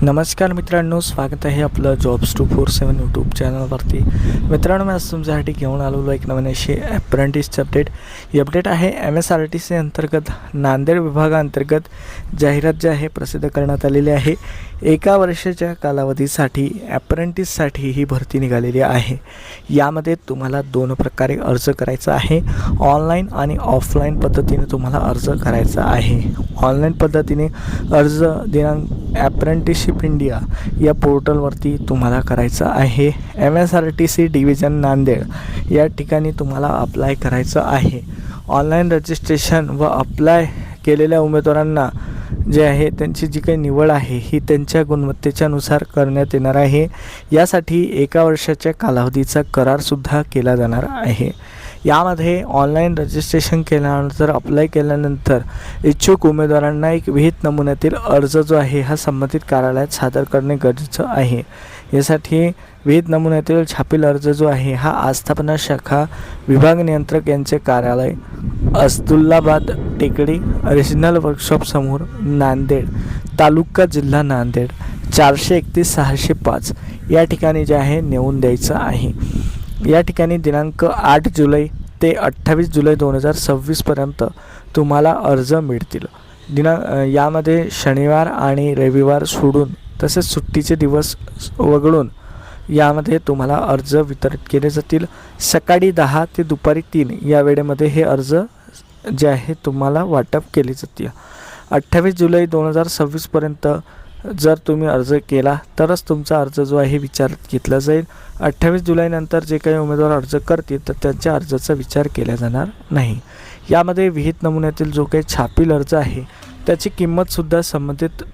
नमस्कार मित्रांनो, स्वागत आहे आपलं जॉब्स 247 यूट्यूब चॅनलवरती. मित्रांनो, मी आज तुमच्यासाठी घेऊन आलेलो एक नवीन अशी अप्रेंटिसची अपडेट. ही अपडेट आहे MSRTC अंतर्गत नांदेड विभागाअंतर्गत जाहिरात जी आहे प्रसिद्ध करण्यात आलेली आहे. 1 वर्षाच्या कालावधीसाठी अप्रेंटिससाठी ही भरती निघालेली आहे. यामध्ये तुम्हाला 2 प्रकारे अर्ज करायचा आहे. ऑनलाईन आणि ऑफलाईन पद्धतीने तुम्हाला अर्ज करायचा आहे. ऑनलाईन पद्धतीने अर्ज दिनांक अप्रेंटिसशिप इंडिया या पोर्टलवरती तुम्हाला करायचं आहे. MSRTC डिव्हिजन नांदेड या ठिकाणी तुम्हाला अप्लाय करायचं आहे. ऑनलाईन रजिस्ट्रेशन व अप्लाय केलेल्या उमेदवारांना जे आहे त्यांची जी काही निवड आहे ही त्यांच्या गुणवत्तेच्यानुसार करण्यात येणार आहे. यासाठी 1 वर्षाच्या कालावधीचा करारसुद्धा केला जाणार आहे. यामध्ये ऑनलाईन रजिस्ट्रेशन केल्यानंतर अप्लाय केल्यानंतर इच्छुक उमेदवारांना एक विहित नमुन्यातील अर्ज जो आहे हा संबंधित कार्यालयात सादर करणे गरजेचं आहे. यासाठी विहित नमुन्यातील छापील अर्ज जो आहे हा आस्थापना शाखा विभाग नियंत्रक यांचे कार्यालय असदुल्लाबाद टेकडी रिजनल वर्कशॉप समोर नांदेड तालुका जिल्हा नांदेड 431-605 या ठिकाणी जे आहे नेऊन द्यायचं आहे. या ठिकाणी दिनांक 8 जुलै ते 28 जुलै 2026 पर्यंत तुम्हाला अर्ज मिळतील. यामध्ये शनिवार आणि रविवार सोडून तसेच सुट्टीचे दिवस वगळून यामध्ये तुम्हाला अर्ज वितरित केले जातील. सकाळी 10 ते दुपारी 3 या वेळेमध्ये हे अर्ज जे आहे तुम्हाला वाटप केले जातील. 28 जुलै 2026 पर्यंत जर तुम्ही अर्ज केला तरच तुमचा अर्ज जो आहे विचारात घेतला जाईल. 28 जुलैनंतर जे काही उमेदवार अर्ज करतील तर त्यांच्या अर्जाचा विचार केला जाणार नाही. यामध्ये विहित नमुन्यातील जो काही छापील अर्ज आहे त्याची किंमतसुद्धा संबंधित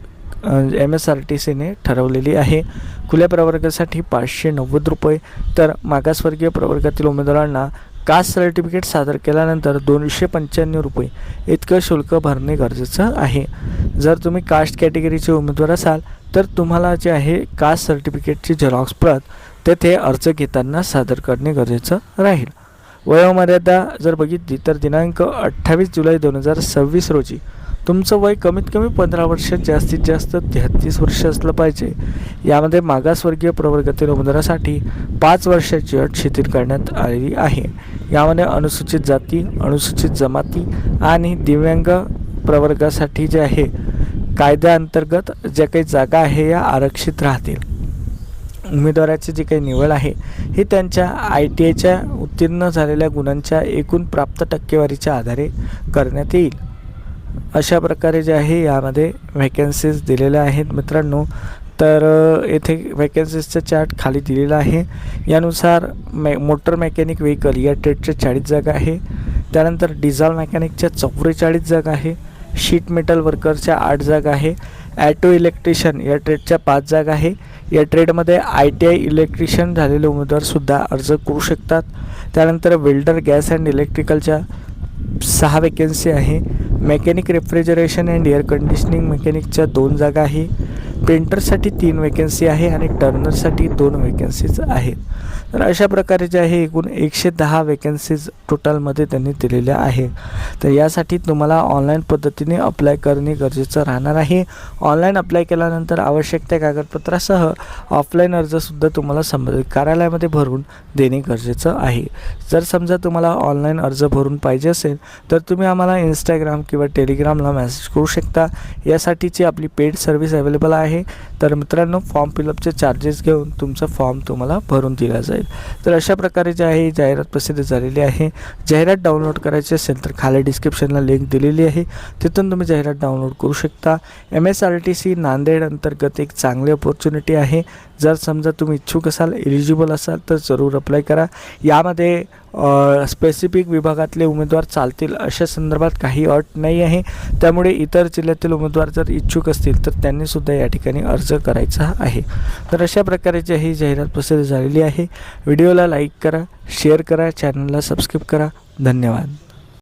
MSRTCने ठरवलेली आहे. खुल्या प्रवर्गासाठी 590 रुपये तर मागासवर्गीय प्रवर्गातील उमेदवारांना कास्ट सर्टिफिकेट सादर केल्यानंतर 295 रुपये इतकं शुल्क भरणे गरजेचं आहे. जर तुम्ही कास्ट कॅटेगरीचे उमेदवार असाल तर तुम्हाला जे आहे कास्ट सर्टिफिकेटची झेरॉक्स प्रत तेथे अर्ज घेताना सादर करणे गरजेचं राहील. वयोमर्यादा जर बघितली तर दिनांक 28 जुलै 2026 रोजी तुमचं वय कमीत कमी 15 वर्ष जास्तीत जास्त 33 वर्ष असलं पाहिजे. यामध्ये मागासवर्गीय प्रवर्गातील उमेदवारासाठी 5 वर्षाची अट शिथिल करण्यात आलेली आहे. यामध्ये अनुसूचित जाती, अनुसूचित जमाती आणि दिव्यांग प्रवर्गासाठी जे आहे कायद्याअंतर्गत ज्या काही जागा आहे या आरक्षित राहतील. उमेदवाराची जी काही निवड आहे ही त्यांच्या ITIच्या उत्तीर्ण झालेल्या गुणांच्या एकूण प्राप्त टक्केवारीच्या आधारे करण्यात येईल. अशा प्रकारे जे आहे यामध्ये व्हॅकन्सीज दिलेल्या आहेत मित्रांनो. तर येथे व्हॅकन्सीजचा चार्ट खाली दिलेला आहे. यानुसार मोटर मेकॅनिक व्हेकल या ट्रेडच्या 40 जागा आहे. त्यानंतर डिझेल मेकॅनिकच्या 44 जागा आहे. शीट मेटल वर्करच्या 8 जागा आहे. ॲटो इलेक्ट्रिशियन या ट्रेडच्या 5 जागा आहे. या ट्रेडमध्ये ITI इलेक्ट्रिशियन झालेले उमेदवारसुद्धा अर्ज करू शकतात. त्यानंतर वेल्डर गॅस अँड इलेक्ट्रिकलच्या 6 वॅकन्सी आहे. Mechanic refrigeration and air conditioning मेकॅनिकच्या 2 जागा आहे. पेंटरसाठी 3 वॅकन्सी आहे आणि टर्नरसाठी 2 वॅकन्सीज आहेत. तर अशा प्रकारे जे आहे एकूण 110 वॅकन्सीज टोटलमध्ये त्यांनी दिलेल्या आहे. तर यासाठी तुम्हाला ऑनलाईन पद्धतीने अप्लाय करणे गरजेचं राहणार आहे. ऑनलाईन अप्लाय केल्यानंतर आवश्यक त्या कागदपत्रासह ऑफलाईन अर्जसुद्धा तुम्हाला संबंधित कार्यालयामध्ये भरून देणे गरजेचं आहे. जर समजा तुम्हाला ऑनलाईन अर्ज भरून पाहिजे असेल तर तुम्ही आम्हाला इंस्टाग्राम किंवा टेलिग्रामला मेसेज करू शकता. यासाठीची आपली पेड सर्व्हिस अवेलेबल आहे. तर मित्रांनो, फॉर्म फिलअपचे चार्जेस घेऊन तुमचा फॉर्म तुम्हाला भरून दिला जाईल. तर अशा प्रकारे जे आहे जाहिरात प्रसिद्ध झालेली आहे. जाहिरात डाउनलोड करायची असेल तर खाली डिस्क्रिप्शनला लिंक दिलेली आहे, तिथून तुम्ही जाहिरात डाउनलोड करू शकता. MSRTC नांदेड अंतर्गत एक चांगली अपॉर्च्युनिटी आहे. जर समजा तुम्ही इच्छुक असाल, एलिजिबल असाल तर जरूर अप्लाय करा. यामध्ये स्पेसिफिक विभागातले उमेदवार चालतील अशा संदर्भात काही अट नाही आहे. त्यामुळे इतर जिल्ह्यातील उमेदवार जर इच्छुक असतील तर त्यांनीसुद्धा या ठिकाणी अर्ज करायचा आहे. तर अशा प्रकारे जी ही जाहिरात प्रसिद्ध झालेली आहे. व्हिडिओला लाईक करा, शेअर करा, चॅनलला सबस्क्राईब करा. धन्यवाद.